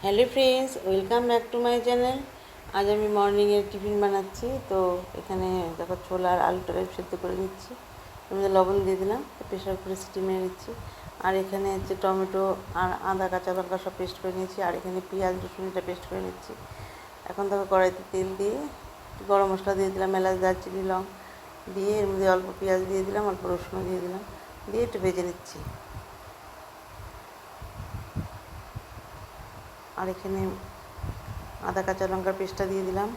Hello friends, welcome back to my channel. আজ আমি মর্নিংয়ের tiffin বানাচ্ছি। তো এখানে দেখো ছোলা আর আলুটাকে সেদ্ধ করে নিচ্ছি। এর মধ্যে লবণ দিয়ে দিলাম, প্রেশার করে সিটি মেরে নিচ্ছি। আর এখানে হচ্ছে টমেটো আর আদা কাঁচা লঙ্কা সব পেস্ট করে নিয়েছি। আর এখানে পেঁয়াজ রসুন এটা পেস্ট করে নিচ্ছি। এখন দেখো কড়াইতে তেল দিয়ে গরম মশলা দিয়ে দিলাম, এলাচ দারচিনি লং দিয়ে এর মধ্যে অল্প পেঁয়াজ দিয়ে দিলাম, অল্প রসুনও দিয়ে দিলাম, দিয়ে একটু ভেজে নিচ্ছি। আর এখানে আদা কাঁচা লঙ্কার পেস্টটা দিয়ে দিলাম।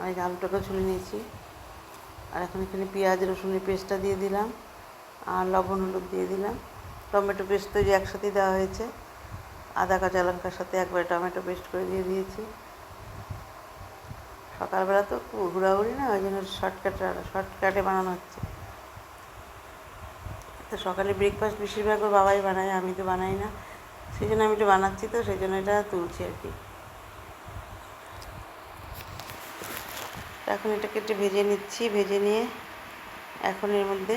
আর এই আলুটাকেও ছুলে নিয়েছি। আর এখন এখানে পেঁয়াজ রসুনের পেস্টটা দিয়ে দিলাম, আর লবণ হলুদ দিয়ে দিলাম। টমেটো পেস্ট তো যে একসাথে দেওয়া হয়েছে, আদা কাঁচা লঙ্কার সাথে একবারে টমেটো পেস্ট করে দিয়ে দিয়েছি। সকালবেলা তো ঘোরাঘুরি না, ওই জন্য শর্টকাটে বানানো হচ্ছে। তো সকালে ব্রেকফাস্ট বেশিরভাগ ওর বাবাই বানায়, আমি তো বানাই না। সেই জন্য আমি একটু বানাচ্ছি, তো সেই জন্য এটা তুলছি আর কি। এখন এটাকে একটু ভেজে নিচ্ছি। ভেজে নিয়ে এখন এর মধ্যে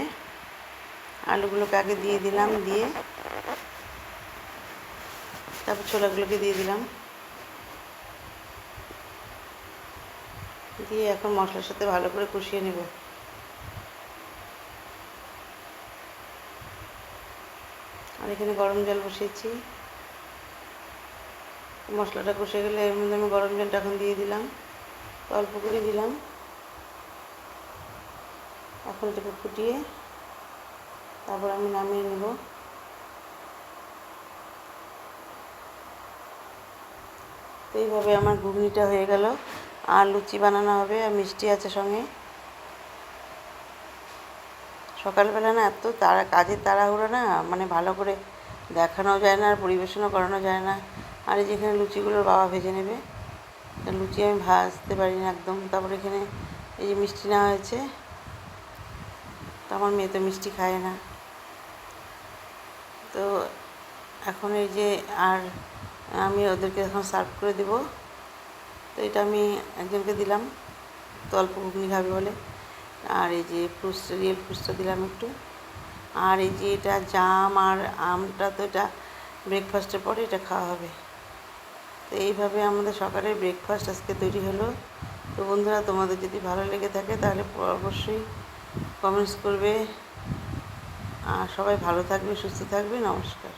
আলুগুলোকে আগে দিয়ে দিলাম, দিয়ে তারপর ছোলাগুলোকে দিয়ে দিলাম, দিয়ে এখন মশলার সাথে ভালো করে কষিয়ে নেব। আর এখানে গরম জল বসিয়েছি। মশলাটা কষে গেলে এর মধ্যে আমি গরম জলটা এখন দিয়ে দিলাম, অল্প করে দিলাম। এখন এটাকে ফুটিয়ে তারপর আমি নামিয়ে নেব। তো এইভাবে আমার ঘুগনিটা হয়ে গেল। আর লুচি বানানো হবে, আর মিষ্টি আছে সঙ্গে। সকালবেলা না এত কাজের তাড়াহুড়ো না, মানে ভালো করে দেখানো যায় না আর পরিবেশনও করানো যায় না। আর এই যেখানে লুচিগুলোর বাবা ভেজে নেবে, লুচি আমি ভাজতে পারি না একদম। তারপরে এখানে এই যে মিষ্টি নেওয়া হয়েছে, তো আমার মেয়ে তো মিষ্টি খায় না। তো এখন এই যে আর আমি ওদেরকে এখন সার্ভ করে দেব। তো এটা আমি একজনকে দিলাম, তো অল্প ঘুগনি খাবে বলে। আর এই যে রিয়েল ফ্রুটসটা দিলাম একটু। আর এই যে এটা জাম আর আমটা, তো এটা ব্রেকফাস্টের পরে এটা খাওয়া হবে। তো এইভাবে আমাদের সকালের ব্রেকফাস্ট আজকে তৈরি হলো। তো বন্ধুরা, তোমাদের যদি ভালো লেগে থাকে তাহলে অবশ্যই কমেন্টস করবে। আর সবাই ভালো থাকবে, সুস্থ থাকবে। নমস্কার।